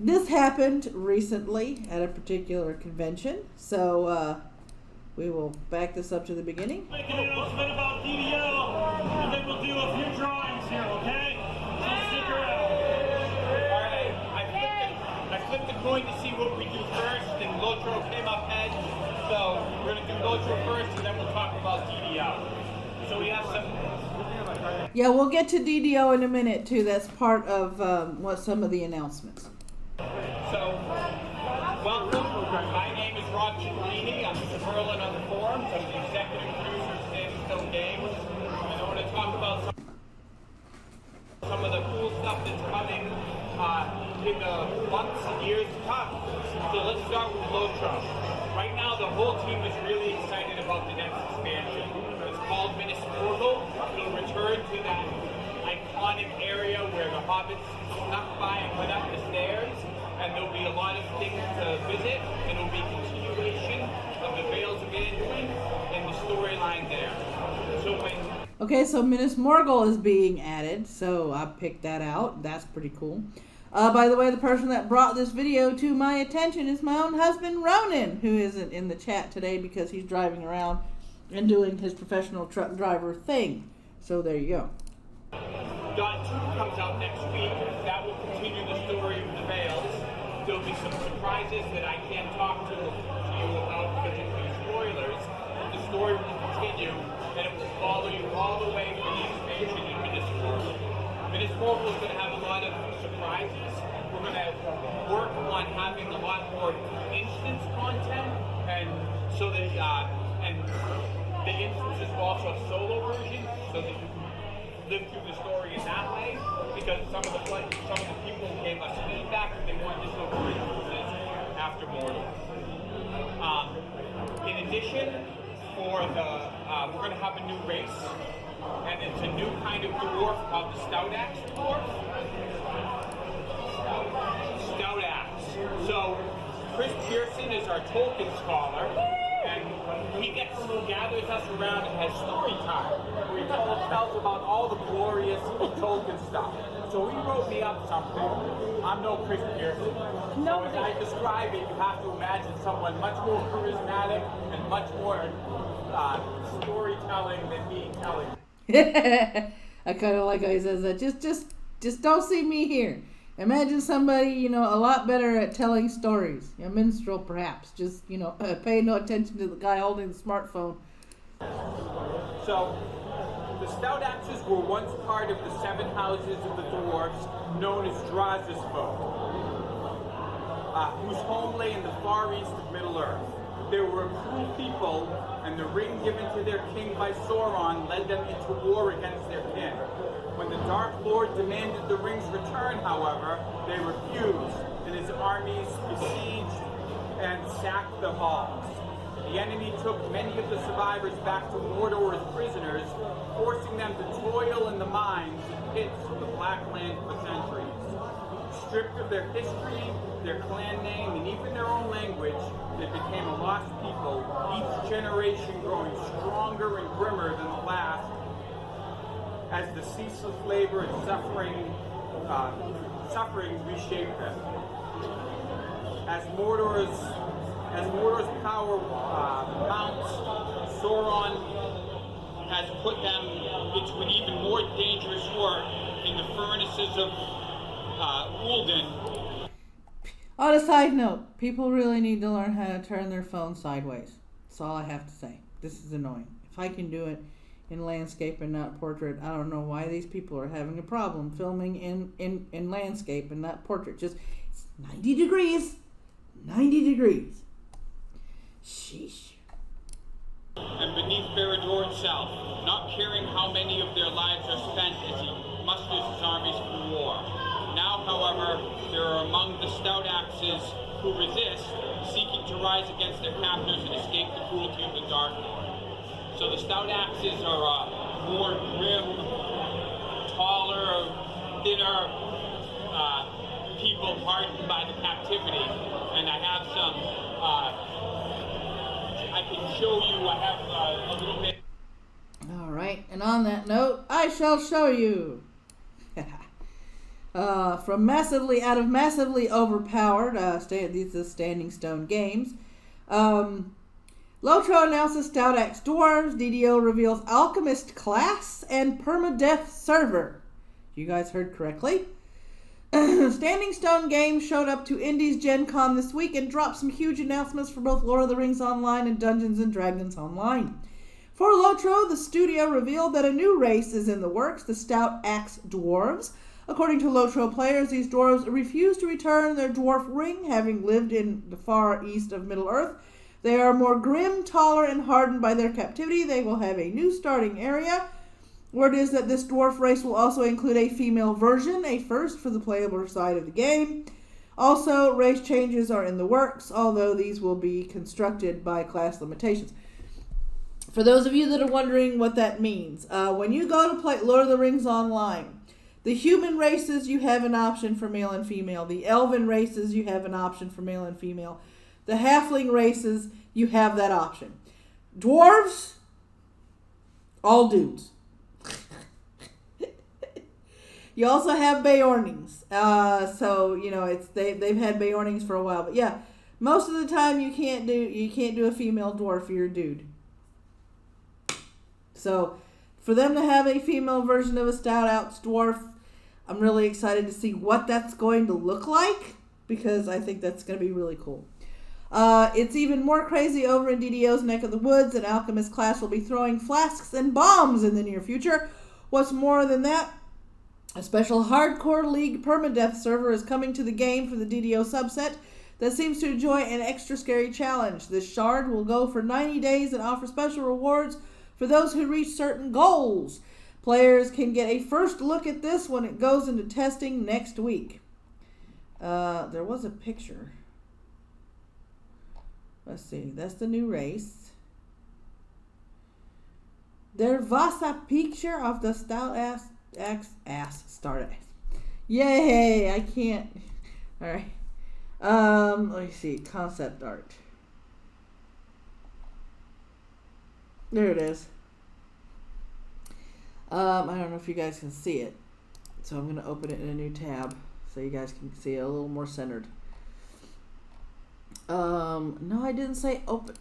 this happened recently at a particular convention, so we will back this up to the beginning. Make an announcement about DDL, and then we'll do a few drawings here, okay? So stick around. Alright, I flipped the coin to see what we do first, and LOTRO came up head. So we're going to do LOTRO first, and then we'll talk about DDL. So we have some... Yeah, we'll get to DDO in a minute, too. That's part of what some of the announcements. So, welcome. My name is Rob Ciccolini. I'm Mr. Merlin on the forums. I'm the executive producer of Standing Stone Games. And I want to talk about some of the cool stuff that's coming in the months and years to come. So let's start with LOTRO. Right now, the whole team is really excited about the next expansion. It's called Minas Morgul. It'll return to that iconic area where the hobbits snuck by and went up the stairs. And there'll be a lot of things to visit, and it'll be a continuation of the Vales of Anduin and the storyline there. Okay, so Minas Morgul is being added, so I picked that out. That's pretty cool. By the way, the person that brought this video to my attention is my own husband, Ronan, who isn't in the chat today because he's driving around and doing his professional truck driver thing. So there you go. Dot 2 comes out next week. That will continue the story of the Vales. There'll be some surprises that I can't talk to you about because it will be spoilers. The story will continue, and it will follow you all the way from the expansion in Minas Morgul. Minas Morgul is going to have a lot of surprises. We're going to work on having a lot more instance content, and so that and the instances will also have solo versions, so that you can live through the story in that way. Because some of the people gave us feedback that they wanted to go through instances after Mordor. In addition, for the we're going to have a new race, and it's a new kind of dwarf called the Stout Axe dwarf. Stout Axe. So Chris Pearson is our Tolkien scholar, and he gathers us around and has story time, where he tells about all the glorious Tolkien stuff. So he wrote me up something. I'm no Chris Pearson. No. So as I describe it, you have to imagine someone much more charismatic and much more storytelling than me telling. I kind of like how he says that. Just don't see me here. Imagine somebody, a lot better at telling stories. A minstrel, perhaps. Just, pay no attention to the guy holding the smartphone. So, the Stout Axes were once part of the 7 houses of the dwarves, known as Draz's folk, whose home lay in the far east of Middle-earth. They were a cruel people, and the ring given to their king by Sauron led them into war against their kin. When the Dark Lord demanded the ring's return, however, they refused, and his armies besieged and sacked the halls. The enemy took many of the survivors back to Mordor as prisoners, forcing them to toil in the mines and pits of the Black Land for centuries. Stripped of their history, their clan name, and even their own language, they became a lost people, each generation growing stronger and grimmer than the last, as the ceaseless labor and suffering reshaped them. As Mordor's power mounts, Sauron has put them into an even more dangerous work in the furnaces of Ulden. On a side note, people really need to learn how to turn their phone sideways. That's all I have to say. This is annoying. If I can do it in landscape and not portrait, I don't know why these people are having a problem filming in landscape and not portrait. Just, it's 90 degrees. 90 degrees. Sheesh. And beneath Barad-dûr itself, not caring how many of their lives are spent as he musters his armies for war. Now, however, there are among the Stout Axes who resist, seeking to rise against their captors and escape the cruelty of the Dark Lord. So the Stout Axes are more grim, taller, thinner people hardened by the captivity. And I have some, I can show you, I have a little bit. All right, and on that note, I shall show you. From massively overpowered, these are Standing Stone Games. LOTRO announces Stout Axe Dwarves. DDO reveals Alchemist class and Permadeath server. You guys heard correctly. Standing Stone Games showed up to Indies Gen Con this week and dropped some huge announcements for both Lord of the Rings Online and Dungeons & Dragons Online. For LOTRO, the studio revealed that a new race is in the works, the Stout Axe Dwarves. According to LOTRO players, these dwarves refuse to return their dwarf ring, having lived in the far east of Middle-earth. They are more grim, taller, and hardened by their captivity. They will have a new starting area. Word is that this dwarf race will also include a female version, a first for the playable side of the game. Also, race changes are in the works, although these will be constructed by class limitations. For those of you that are wondering what that means, when you go to play Lord of the Rings Online, the human races, you have an option for male and female. The elven races, you have an option for male and female. The halfling races, you have that option. Dwarves, all dudes. You also have Beornings. So, you know, they've had Beornings for a while. But yeah, most of the time you can't do a female dwarf if you're a dude. So, for them to have a female version of a Stout Axe Dwarf, I'm really excited to see what that's going to look like, because I think that's going to be really cool. It's even more crazy over in DDO's neck of the woods. An alchemist class will be throwing flasks and bombs in the near future. What's more than that, a special hardcore league permadeath server is coming to the game for the DDO subset that seems to enjoy an extra scary challenge. This shard will go for 90 days and offer special rewards for those who reach certain goals. Players can get a first look at this when it goes into testing next week. There was a picture. Let's see. That's the new race. There was a picture of the Stout Axe Start Axe. Yay! I can't. All right. Let me see. Concept art. There it is. I don't know if you guys can see it, so I'm going to open it in a new tab so you guys can see it a little more centered. No, I didn't say open.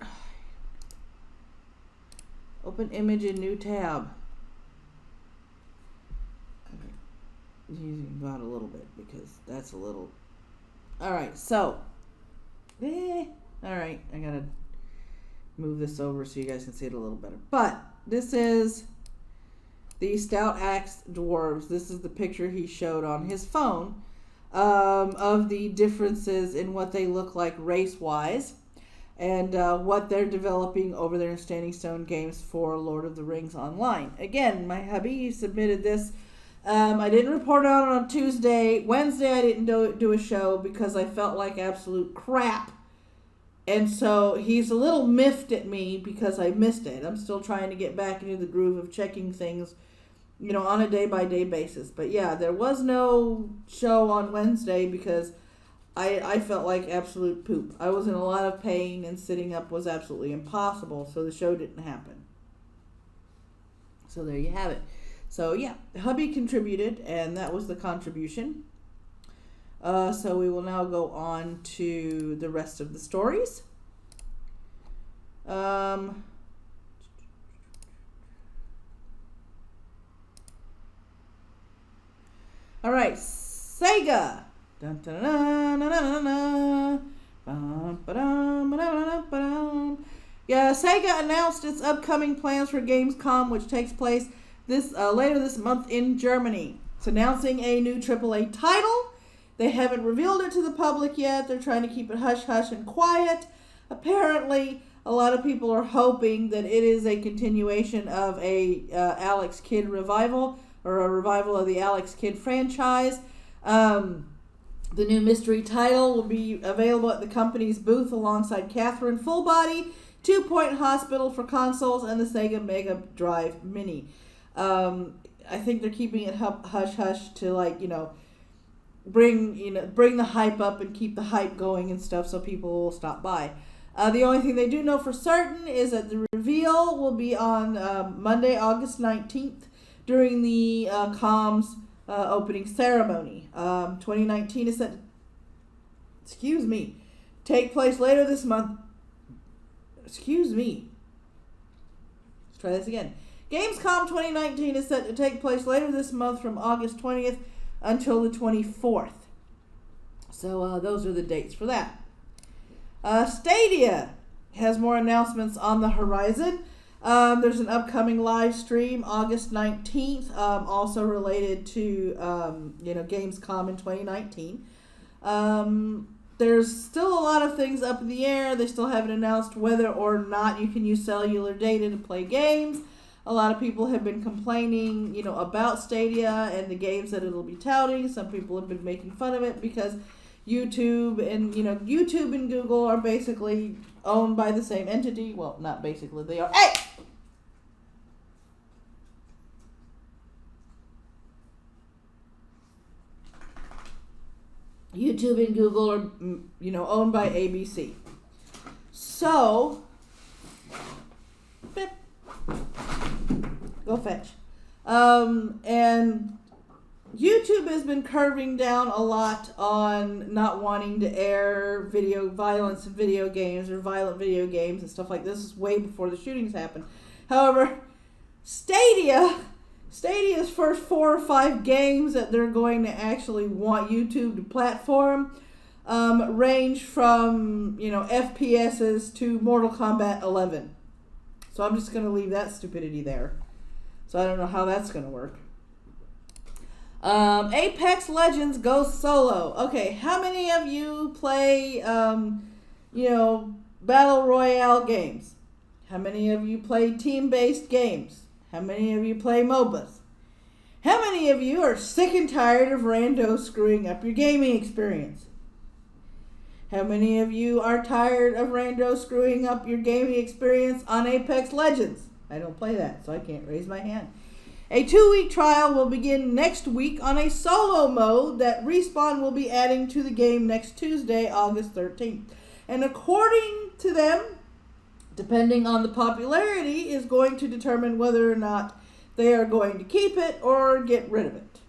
Open image in new tab. Okay. Using that a little bit because that's a little. All right, so. All right, I gotta move this over so you guys can see it a little better. But this is the Stout Axe Dwarves. This is the picture he showed on his phone of the differences in what they look like race-wise and what they're developing over there in Standing Stone Games for Lord of the Rings Online. Again, my hubby submitted this. I didn't report on it on Tuesday. Wednesday I didn't do a show because I felt like absolute crap. And so he's a little miffed at me because I missed it. I'm still trying to get back into the groove of checking things, you know, on a day-by-day basis. But yeah, there was no show on Wednesday because I felt like absolute poop. I was in a lot of pain and sitting up was absolutely impossible, so the show didn't happen. So there you have it. So yeah, hubby contributed, and that was the contribution. So we will now go on to the rest of the stories. All right, Sega. Dun, dun, dun, dun, dun, dun, dun. Ba-dum, ba-dum, ba-dum. Yeah, Sega announced its upcoming plans for Gamescom, which takes place later this month in Germany. It's announcing a new AAA title. They haven't revealed it to the public yet. They're trying to keep it hush-hush and quiet. Apparently, a lot of people are hoping that it is a continuation of a Alex Kidd revival, or a revival of the Alex Kidd franchise. The new mystery title will be available at the company's booth alongside Catherine Fullbody, 2 Point Hospital for consoles, and the Sega Mega Drive Mini. I think they're keeping it hush-hush to, like, bring the hype up and keep the hype going and stuff so people will stop by. The only thing they do know for certain is that the reveal will be on Monday, August 19th during the comms opening ceremony. 2019 is set to, take place later this month. Let's try this again. Gamescom 2019 is set to take place later this month from August 20th until the 24th. So those are the dates for that. Stadia has more announcements on the horizon. There's an upcoming live stream August 19th, also related to Gamescom in 2019. There's still a lot of things up in the air. They still haven't announced whether or not you can use cellular data to play games. A lot of people have been complaining, about Stadia and the games that it'll be touting. Some people have been making fun of it because YouTube and Google are basically owned by the same entity. Well, not basically, they are. Hey! YouTube and Google are, owned by ABC. So, go fetch. And YouTube has been curving down a lot on not wanting to air violence in video games or violent video games and stuff like this. This is way before the shootings happened. However, Stadia's first 4 or 5 games that they're going to actually want YouTube to platform range from, FPSs to Mortal Kombat 11. So I'm just going to leave that stupidity there. So I don't know how that's going to work. Apex Legends goes solo. Okay, how many of you play, Battle Royale games? How many of you play team-based games? How many of you play MOBAs? How many of you are sick and tired of randos screwing up your gaming experience? How many of you are tired of randos screwing up your gaming experience on Apex Legends? I don't play that, so I can't raise my hand. A 2-week trial will begin next week on a solo mode that Respawn will be adding to the game next Tuesday, August 13th. And according to them, depending on the popularity, is going to determine whether or not they are going to keep it or get rid of it.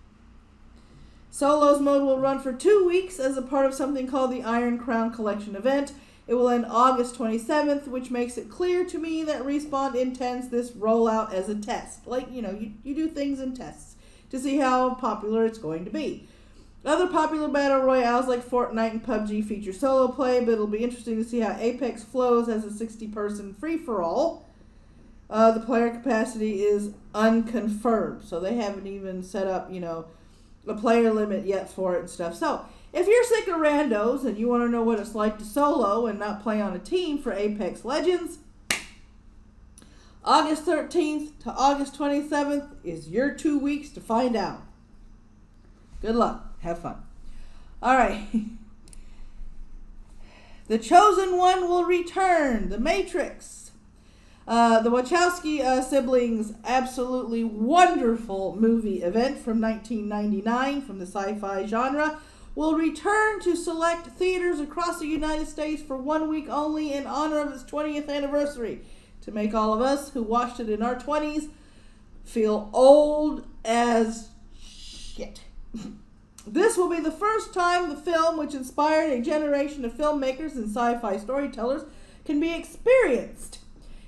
Solos mode will run for 2 weeks as a part of something called the Iron Crown Collection event. It will end August 27th, which makes it clear to me that Respawn intends this rollout as a test. Like, you do things in tests to see how popular it's going to be. Other popular battle royales like Fortnite and PUBG feature solo play, but it'll be interesting to see how Apex flows as a 60-person free-for-all. The player capacity is unconfirmed, so they haven't even set up, a player limit yet for it and stuff. So, if you're sick of randos and you want to know what it's like to solo and not play on a team for Apex Legends, August 13th to August 27th is your 2 weeks to find out. Good luck. Have fun. All right. The Chosen One will return. The Matrix. The Wachowski siblings' absolutely wonderful movie event from 1999 from the sci-fi genre will return to select theaters across the United States for 1 week only in honor of its 20th anniversary, to make all of us who watched it in our 20s feel old as shit. This will be the first time the film, which inspired a generation of filmmakers and sci-fi storytellers, can be experienced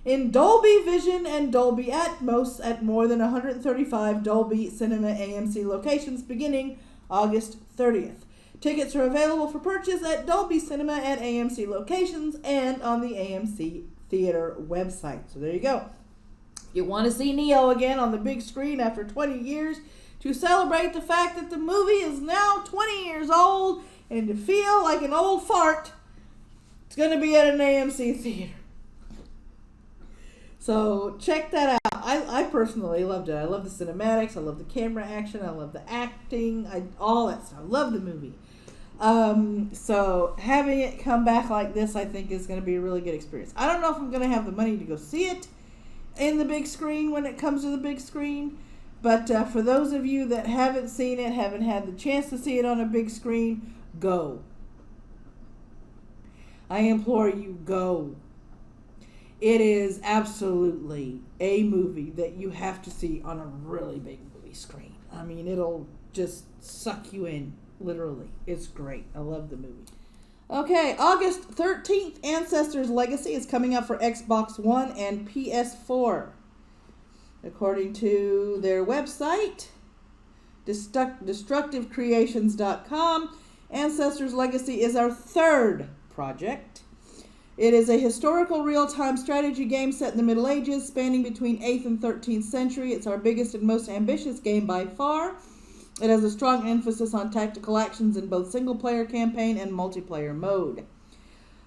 in Dolby Vision and Dolby Atmos at more than 135 Dolby Cinema AMC locations beginning August 30th. Tickets are available for purchase at Dolby Cinema at AMC locations and on the AMC Theater website. So there you go. If you want to see Neo again on the big screen after 20 years, to celebrate the fact that the movie is now 20 years old, and to feel like an old fart, it's going to be at an AMC theater. So check that out. I personally loved it. I love the cinematics. I love the camera action. I love the acting. All that stuff. I love the movie. So having it come back like this, I think, is going to be a really good experience. I don't know if I'm going to have the money to go see it in the big screen when it comes to the big screen. But for those of you that haven't seen it, haven't had the chance to see it on a big screen, go. I implore you, go. It is absolutely a movie that you have to see on a really big movie movie screen. I mean, it'll just suck you in, literally. It's great. I love the movie. Okay, August 13th, Ancestors Legacy is coming out for Xbox One and PS4. According to their website, destructivecreations.com, Ancestors Legacy is our third project. It is a historical real-time strategy game set in the Middle Ages, spanning between 8th and 13th century. It's our biggest and most ambitious game by far. It has a strong emphasis on tactical actions in both single-player campaign and multiplayer mode.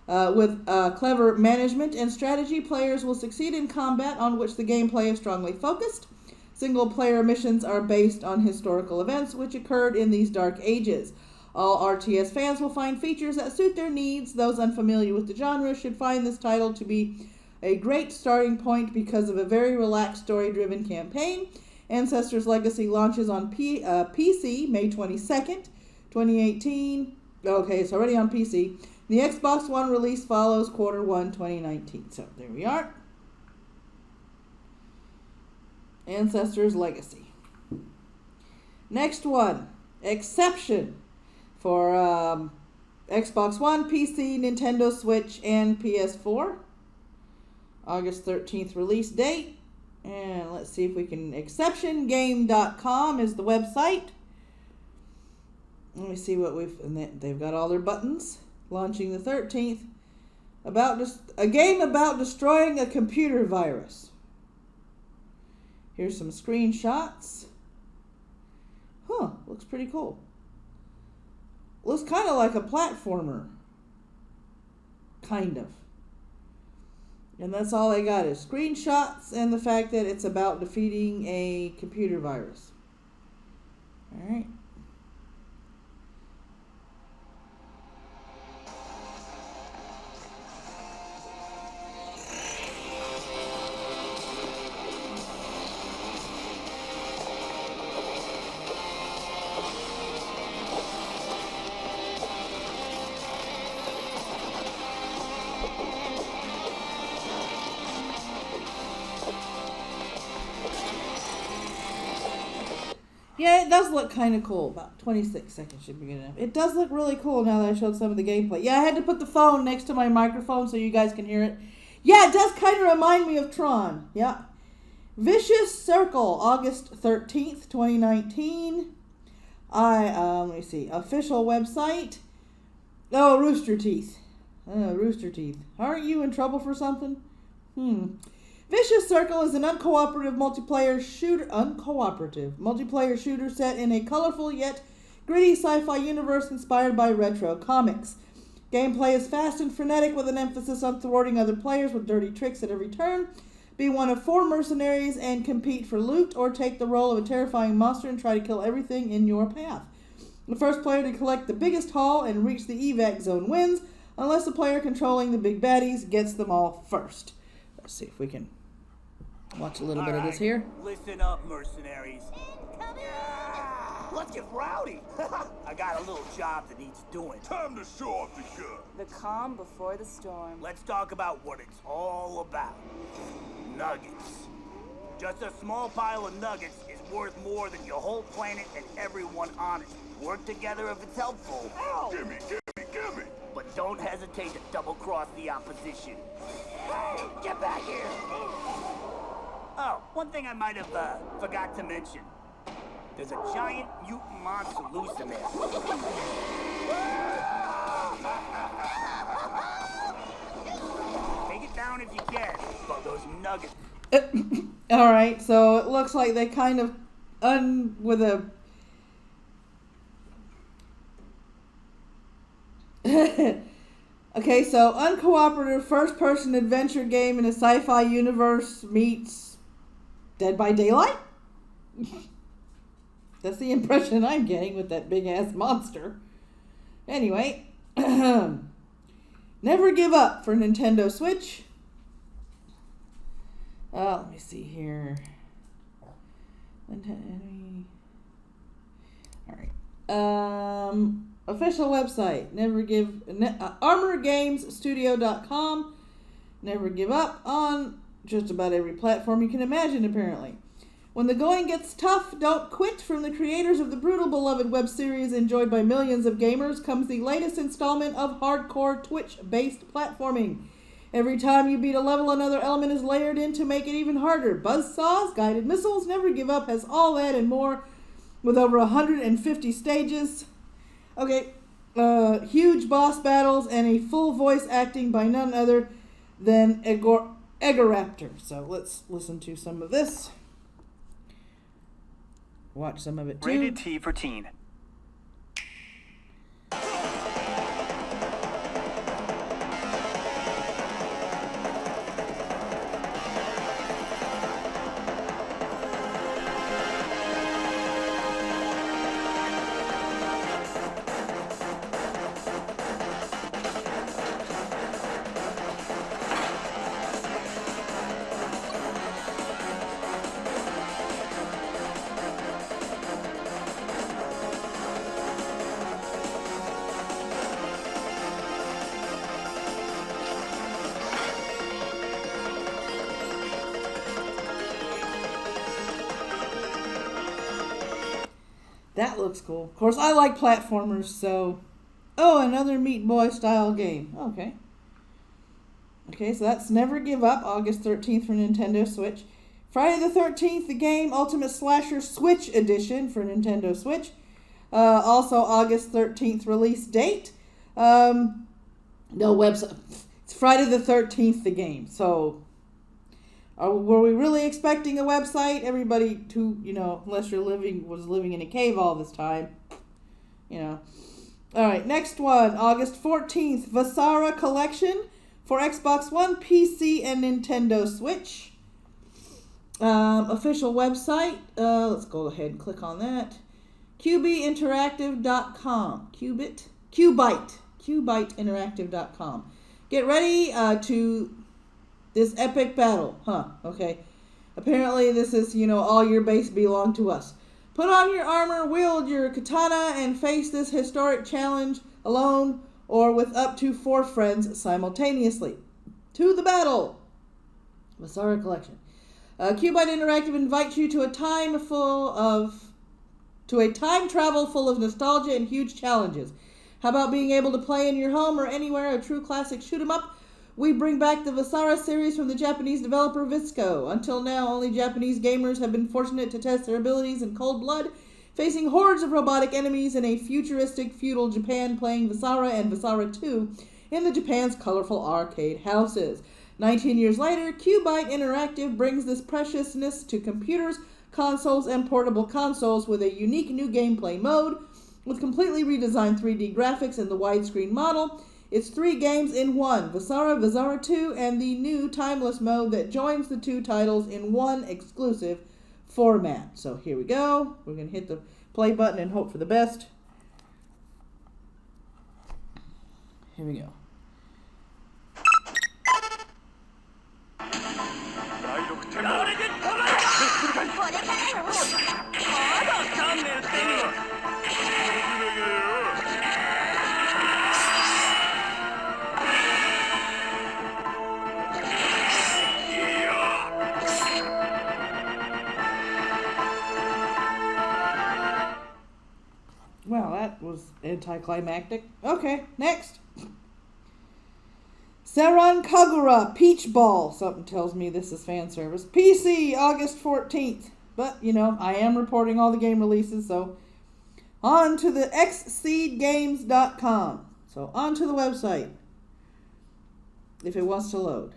With clever management and strategy, players will succeed in combat on which the gameplay is strongly focused. Single-player missions are based on historical events which occurred in these dark ages. All RTS fans will find features that suit their needs. Those unfamiliar with the genre should find this title to be a great starting point because of a very relaxed, story-driven campaign. Ancestors Legacy launches on PC May 22nd, 2018. Okay, it's already on PC. The Xbox One release follows Q1 2019. So there we are. Ancestors Legacy. Next one, Exception. For Xbox One, PC, Nintendo Switch, and PS4. August 13th release date. And let's see if we can... ExceptionGame.com is the website. Let me see what they've got all their buttons. Launching the 13th. A game about destroying a computer virus. Here's some screenshots. Huh, looks pretty cool. Looks kind of like a platformer. Kind of. And that's all I got is screenshots and the fact that it's about defeating a computer virus. Alright. Yeah, it does look kind of cool. About 26 seconds should be good enough. It does look really cool now that I showed some of the gameplay. Yeah, I had to put the phone next to my microphone so you guys can hear it. Yeah, it does kind of remind me of Tron. Yeah. Vicious Circle, August 13th, 2019. Let me see. Official website. Oh, Rooster Teeth. Rooster Teeth. Aren't you in trouble for something? Vicious Circle is an uncooperative multiplayer shooter set in a colorful yet gritty sci-fi universe inspired by retro comics. Gameplay is fast and frenetic with an emphasis on thwarting other players with dirty tricks at every turn. Be one of 4 mercenaries and compete for loot, or take the role of a terrifying monster and try to kill everything in your path. The first player to collect the biggest haul and reach the evac zone wins, unless the player controlling the big baddies gets them all first. Let's see if we can watch a little bit of this here. Listen up, mercenaries. Let's get rowdy. I got a little job that needs doing. Time to show off the gun. The calm before the storm. Let's talk about what it's all about. Nuggets. Just a small pile of nuggets is worth more than your whole planet and everyone on it. Work together if it's helpful. Ow. Gimme. But don't hesitate to double-cross the opposition. Hey, get back here! Oh, one thing I might have forgot to mention. There's a giant mutant monster loose in there. Take it down if you can, but those nuggets... Alright, so it looks like they kind of with a... Okay, so uncooperative first-person adventure game in a sci-fi universe meets Dead by Daylight? That's the impression I'm getting with that big-ass monster. Anyway, Never Give Up for Nintendo Switch. Let me see here. Alright. Official website. ArmorGamesStudio.com. Never Give Up on just about every platform you can imagine, apparently. When the going gets tough, don't quit. From the creators of the brutal beloved web series enjoyed by millions of gamers comes the latest installment of hardcore Twitch-based platforming. Every time you beat a level, another element is layered in to make it even harder. Buzzsaws, guided missiles, Never Give Up has all that and more with over 150 stages. Okay, huge boss battles and a full voice acting by none other than Egoraptor. So let's listen to some of this. Watch some of it too. Rated T for teen. That looks cool. Of course, I like platformers, so... Oh, another Meat Boy style game. Okay. Okay, so that's Never Give Up, August 13th for Nintendo Switch. Friday the 13th, the game, Ultimate Slasher Switch Edition for Nintendo Switch. Also August 13th release date. No website. It's Friday the 13th, the game. So... were we really expecting a website? Everybody who, unless was living in a cave all this time, Alright, next one. August 14th, Vasara Collection for Xbox One, PC, and Nintendo Switch. Official website. Let's go ahead and click on that. QBinteractive.com. QBiteinteractive.com. Get ready to... this epic battle. Okay. Apparently this is, all your base belong to us. Put on your armor, wield your katana, and face this historic challenge alone or with up to 4 friends simultaneously. To the battle! Vasara Collection. Qbyte Interactive invites you to a time travel full of nostalgia and huge challenges. How about being able to play in your home or anywhere, a true classic shoot 'em up? We bring back the Vasara series from the Japanese developer Visco. Until now, only Japanese gamers have been fortunate to test their abilities in cold blood, facing hordes of robotic enemies in a futuristic feudal Japan, playing Vasara and Vasara 2 in the Japan's colorful arcade houses. 19 years later, Qbyte Interactive brings this preciousness to computers, consoles, and portable consoles with a unique new gameplay mode, with completely redesigned 3D graphics and the widescreen model. It's 3 games in one, Vasara, Vasara 2, and the new Timeless mode that joins the 2 titles in one exclusive format. So here we go. We're going to hit the play button and hope for the best. Here we go. Well, that was anticlimactic. Okay, next. Seran Kagura Peach Ball. Something tells me this is fan service. PC, August 14th. But, I am reporting all the game releases, so on to the xseedgames.com. So on to the website, if it wants to load.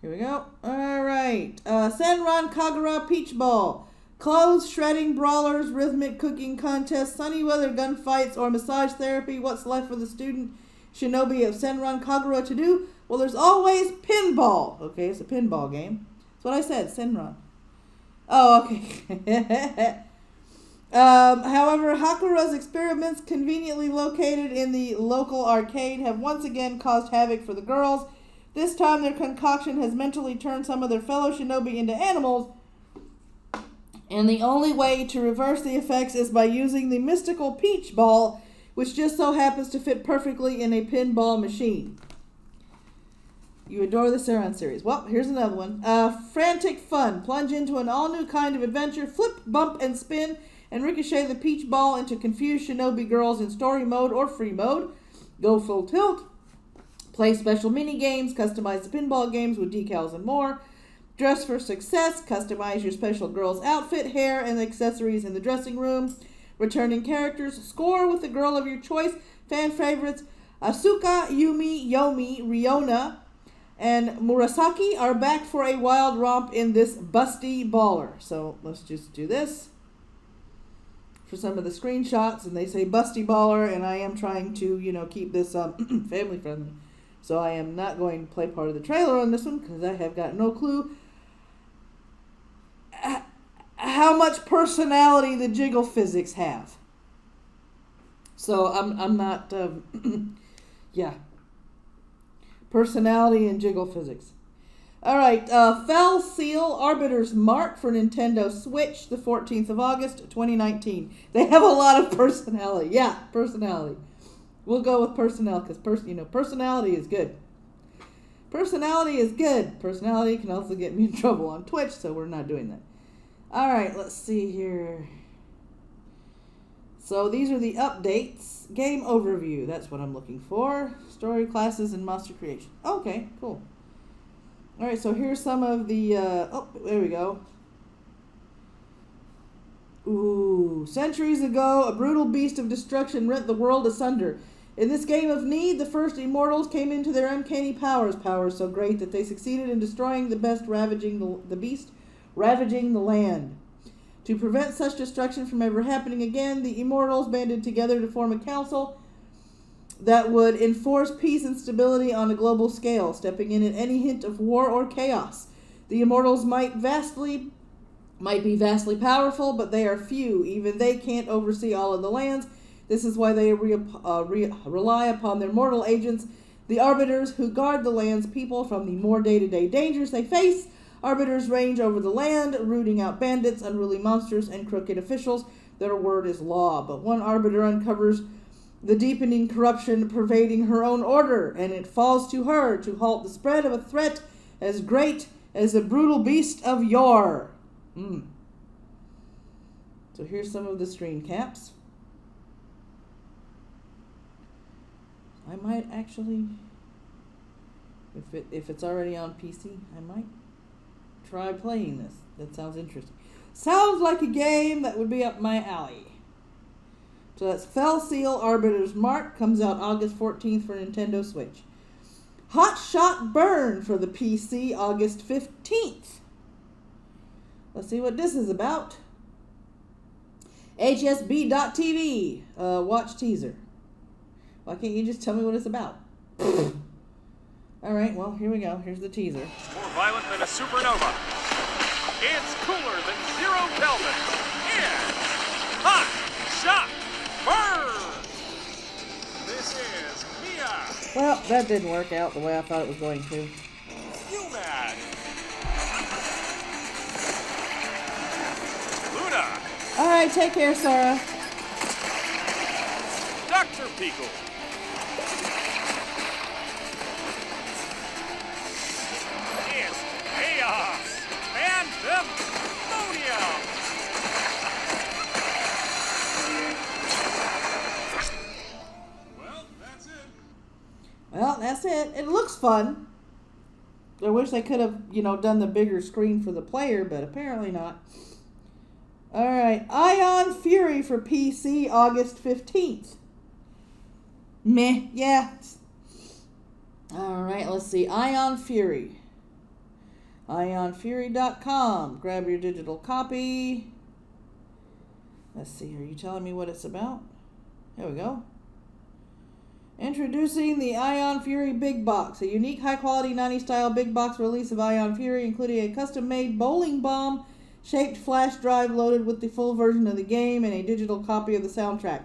Here we go. All right. Senran Kagura Peach Ball. Clothes, shredding, brawlers, rhythmic cooking contests, sunny weather gunfights, or massage therapy. What's left for the student shinobi of Senran Kagura to do? Well, there's always pinball. Okay, it's a pinball game. That's what I said, Senran. Oh, okay. However, Hakura's experiments, conveniently located in the local arcade, have once again caused havoc for the girls. This time, their concoction has mentally turned some of their fellow shinobi into animals, and the only way to reverse the effects is by using the mystical peach ball, which just so happens to fit perfectly in a pinball machine. You adore the Sauron series. Well, here's another one. Frantic Fun. Plunge into an all-new kind of adventure. Flip, bump, and spin, and ricochet the peach ball into confused shinobi girls in story mode or free mode. Go full tilt. Play special mini-games. Customize the pinball games with decals and more. Dress for success. Customize your special girl's outfit, hair, and accessories in the dressing room. Returning characters. Score with the girl of your choice. Fan favorites Asuka, Yumi, Yomi, Riona, and Murasaki are back for a wild romp in this busty baller. So let's just do this for some of the screenshots. And they say busty baller, and I am trying to, keep this family friendly. So I am not going to play part of the trailer on this one because I have got no clue how much personality the jiggle physics have. So I'm not, yeah. Personality and jiggle physics. All right, Fell Seal Arbiter's Mark for Nintendo Switch, the 14th of August, 2019. They have a lot of personality. Yeah, personality. We'll go with personnel because personality is good. Personality is good. Personality can also get me in trouble on Twitch, so we're not doing that. All right, let's see here. So these are the updates. Game overview. That's what I'm looking for. Story, classes, and monster creation. Okay, cool. All right, so here's some of the... there we go. Ooh. Centuries ago, a brutal beast of destruction rent the world asunder. In this game of need, the first immortals came into their uncanny powers so great that they succeeded in destroying the beast, ravaging the land. To prevent such destruction from ever happening again, the immortals banded together to form a council that would enforce peace and stability on a global scale, stepping in at any hint of war or chaos. The immortals might be vastly powerful, but they are few. Even they can't oversee all of the lands. This is why they rely upon their mortal agents, the arbiters, who guard the land's people from the more day-to-day dangers they face. Arbiters range over the land, rooting out bandits, unruly monsters, and crooked officials. Their word is law. But one arbiter uncovers the deepening corruption pervading her own order, and it falls to her to halt the spread of a threat as great as the brutal beast of yore. So here's some of the screen caps. I might actually, if it's already on PC, I might try playing this. That sounds interesting. Sounds like a game that would be up my alley. So that's Fell Seal Arbiter's Mark. Comes out August 14th for Nintendo Switch. Hot Shot Burn for the PC, August 15th. Let's see what this is about. HSB.TV. Watch teaser. Why can't you just tell me what it's about? All right, well, here we go. Here's the teaser. It's more violent than a supernova. It's cooler than 0 Kelvin. It's Hot Shot Burn. This is Mia. Well, that didn't work out the way I thought it was going to. UMAD. Luna. All right, take care, Sarah. Dr. Pickle. It's Chaos Pandemonium. Well, that's it. Well, that's it. It looks fun. I wish they could have, done the bigger screen for the player, but apparently not. All right, Ion Fury for PC, August 15th. Meh, yeah. All right, let's see. Ion Fury. IonFury.com. Grab your digital copy. Let's see. Are you telling me what it's about? There we go. Introducing the Ion Fury Big Box, a unique high-quality 90s style big box release of Ion Fury, including a custom-made bowling bomb shaped flash drive loaded with the full version of the game and a digital copy of the soundtrack.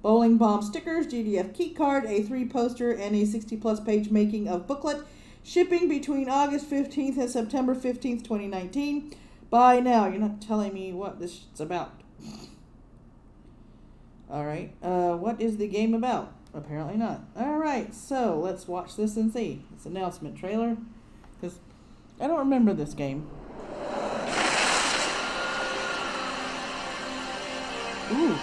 Bowling bomb stickers, GDF keycard, a 3 poster, and a 60-plus page making of booklet. Shipping between August 15th and September 15th, 2019. Buy now. You're not telling me what this is about. All right. What is the game about? Apparently not. Alright, so let's watch this and see. This announcement trailer. Because I don't remember this game. Ooh.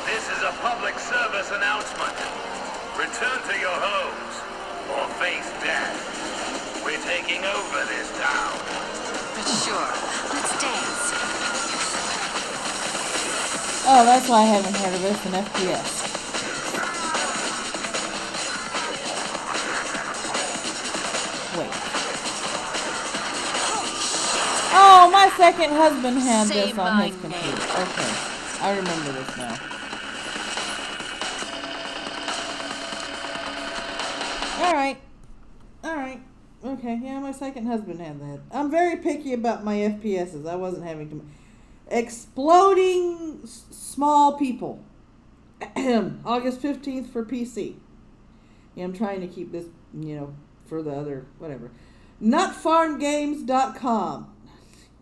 This is a public service announcement. Return to your homes or face death. We're taking over this town. Sure. Let's dance. Oh, that's why I haven't heard of it. It's an FPS. Wait. Oh, my second husband had Say this on my his computer. Okay. I remember this now. Alright. Alright. Okay, yeah, my second husband had that. I'm very picky about my FPSs. I wasn't having to... Exploding Small People. August 15th for PC. Yeah, I'm trying to keep this, for the other, whatever. Nutfarmgames.com.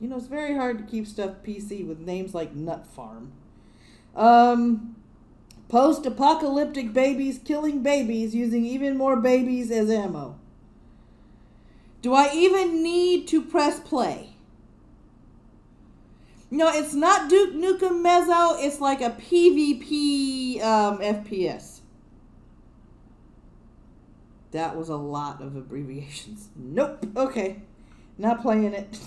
It's very hard to keep stuff PC with names like Nut Farm. Post-apocalyptic babies killing babies using even more babies as ammo. Do I even need to press play? No, it's not Duke Nukem Mezzo. It's like a PvP FPS. That was a lot of abbreviations. Nope. Okay. Not playing it.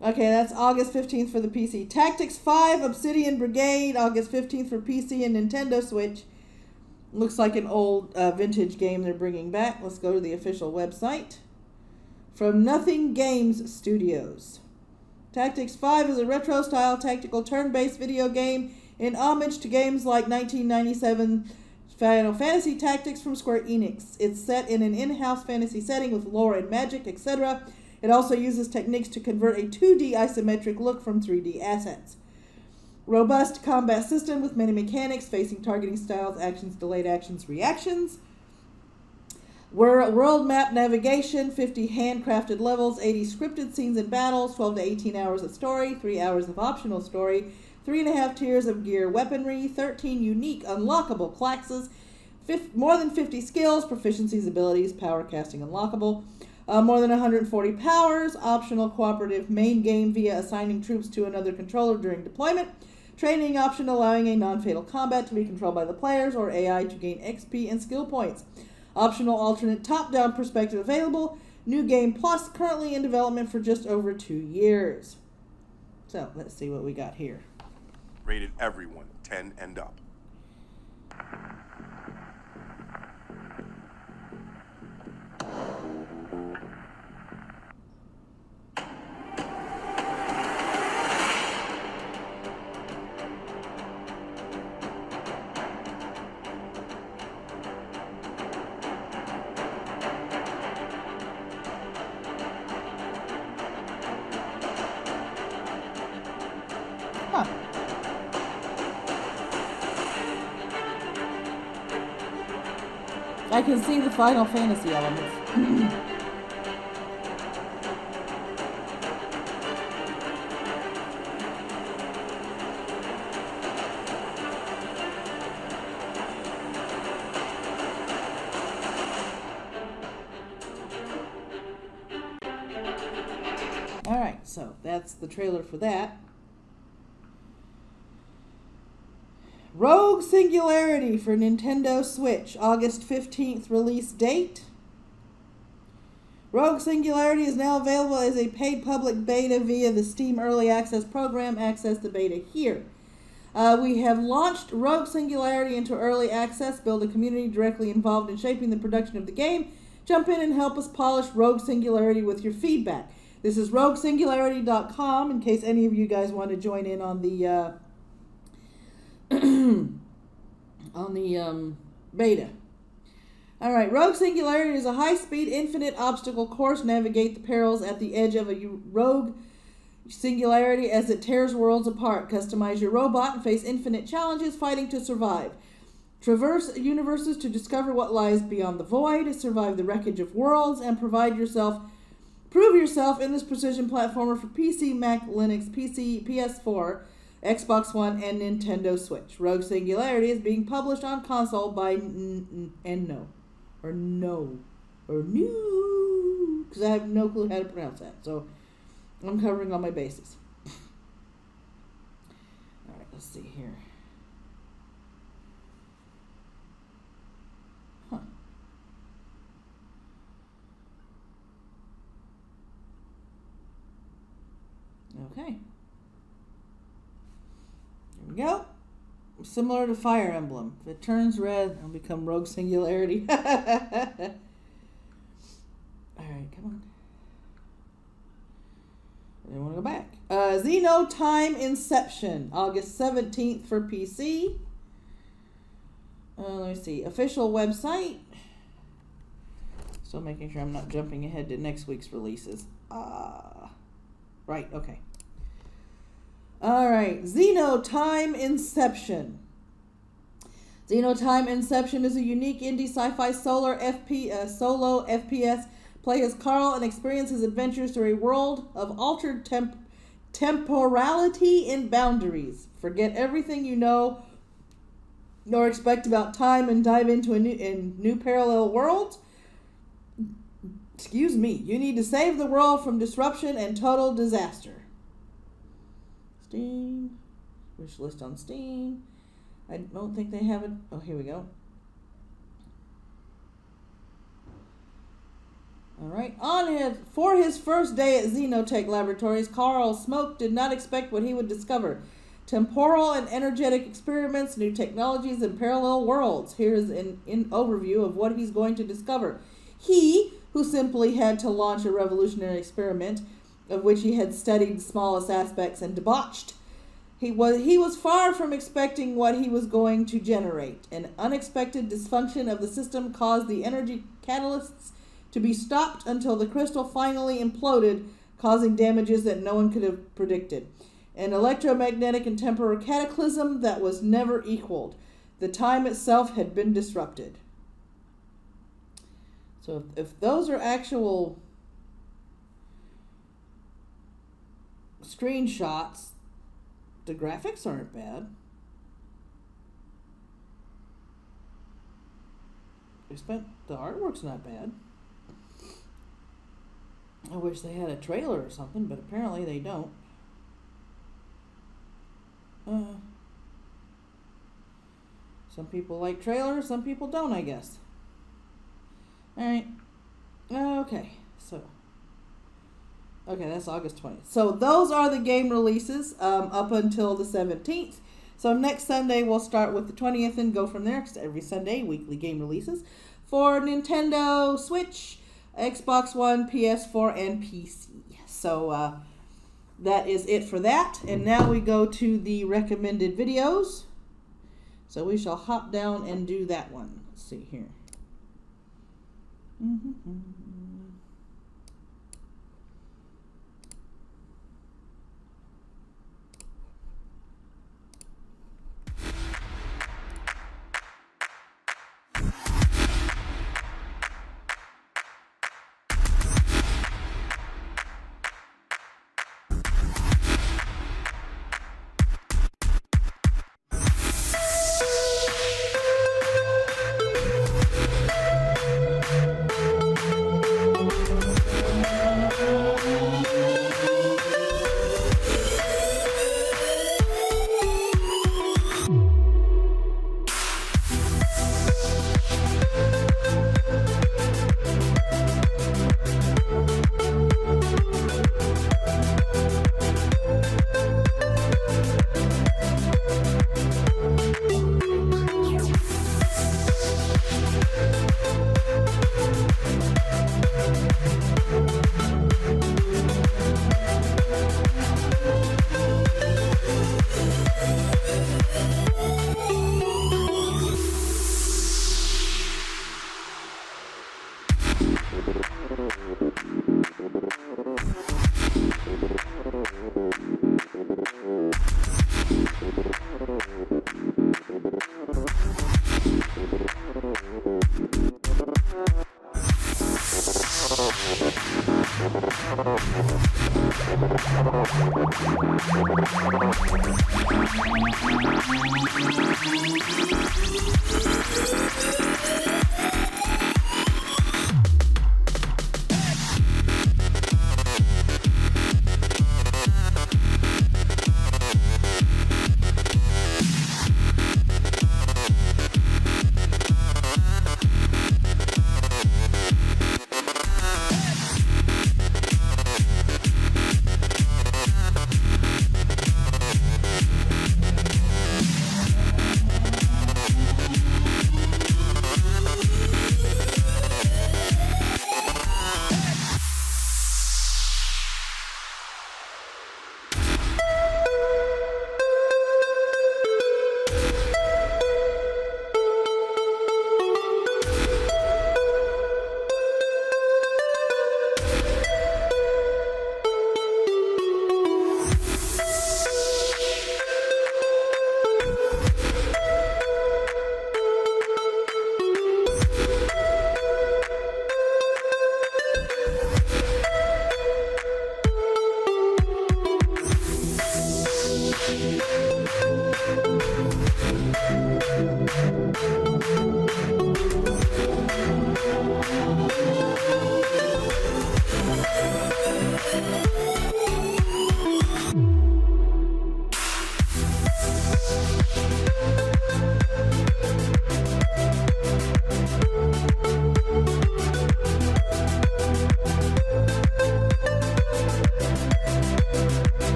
Okay, that's August 15th for the PC. Tactics 5 Obsidian Brigade, August 15th for PC and Nintendo Switch. Looks like an old vintage game they're bringing back. Let's go to the official website. From Nothing Games Studios. Tactics 5 is a retro-style tactical turn-based video game in homage to games like 1997 Final Fantasy Tactics from Square Enix. It's set in an in-house fantasy setting with lore and magic, etc. It also uses techniques to convert a 2D isometric look from 3D assets. Robust combat system with many mechanics, facing targeting styles, actions, delayed actions, reactions. World map navigation, 50 handcrafted levels, 80 scripted scenes and battles, 12 to 18 hours of story, 3 hours of optional story, 3.5 tiers of gear weaponry, 13 unique unlockable classes, more than 50 skills, proficiencies, abilities, power casting unlockable, more than 140 powers, optional cooperative main game via assigning troops to another controller during deployment, training option allowing a non-fatal combat to be controlled by the players or AI to gain XP and skill points. Optional alternate top-down perspective available. New Game Plus currently in development for just over 2 years. So, let's see what we got here. Rated everyone 10 and up. Huh. I can see the Final Fantasy elements. Alright, so that's the trailer for that. Rogue Singularity for Nintendo Switch, August 15th release date. Rogue Singularity is now available as a paid public beta via the Steam Early Access program. Access the beta here. We have launched Rogue Singularity into early access. Build a community directly involved in shaping the production of the game. Jump in and help us polish Rogue Singularity with your feedback. This is roguesingularity.com in case any of you guys want to join in on the beta. Alright, Rogue Singularity is a high-speed, infinite obstacle course. Navigate the perils at the edge of a rogue singularity as it tears worlds apart. Customize your robot and face infinite challenges fighting to survive. Traverse universes to discover what lies beyond the void, survive the wreckage of worlds, and provide yourself Prove yourself in this precision platformer for PC, Mac, Linux, PC, PS4, Xbox One, and Nintendo Switch. Rogue Singularity is being published on console by No, because I have no clue how to pronounce that. So I'm covering all my bases. All right, let's see here. Huh. Okay. Here we go. Similar to Fire Emblem. If it turns red, it'll become Rogue Singularity. Alright, come on. I didn't want to go back. Xeno Time Inception. August 17th for PC. Let me see. Official website. Still making sure I'm not jumping ahead to next week's releases. Right, okay. Alright, Xeno Time Inception. Xeno Time Inception is a unique indie sci-fi solo FPS. Play as Carl and experience his adventures through a world of altered temporality and boundaries. Forget everything you know nor expect about time and dive into a new parallel world. Excuse me. You need to save the world from disruption and total disaster. Steam. Wish list on Steam. I don't think they have it. Oh, here we go. Alright. For his first day at Xenotech Laboratories, Carl Smoke did not expect what he would discover. Temporal and energetic experiments, new technologies, and parallel worlds. Here's an overview of what he's going to discover. He, who simply had to launch a revolutionary experiment, of which he had studied the smallest aspects and debauched. He was far from expecting what he was going to generate. An unexpected dysfunction of the system caused the energy catalysts to be stopped until the crystal finally imploded, causing damages that no one could have predicted. An electromagnetic and temporal cataclysm that was never equaled. The time itself had been disrupted. So if those are actual screenshots, the graphics aren't bad. The artwork's not bad. I wish they had a trailer or something, but apparently they don't. Some people like trailers, some people don't, I guess. Alright. Okay, that's August 20th. So those are the game releases up until the 17th. So next Sunday we'll start with the 20th and go from there, because every Sunday, weekly game releases for Nintendo Switch, Xbox One, PS4, and PC. So that is it for that. And now we go to the recommended videos. So we shall hop down and do that one. Let's see here.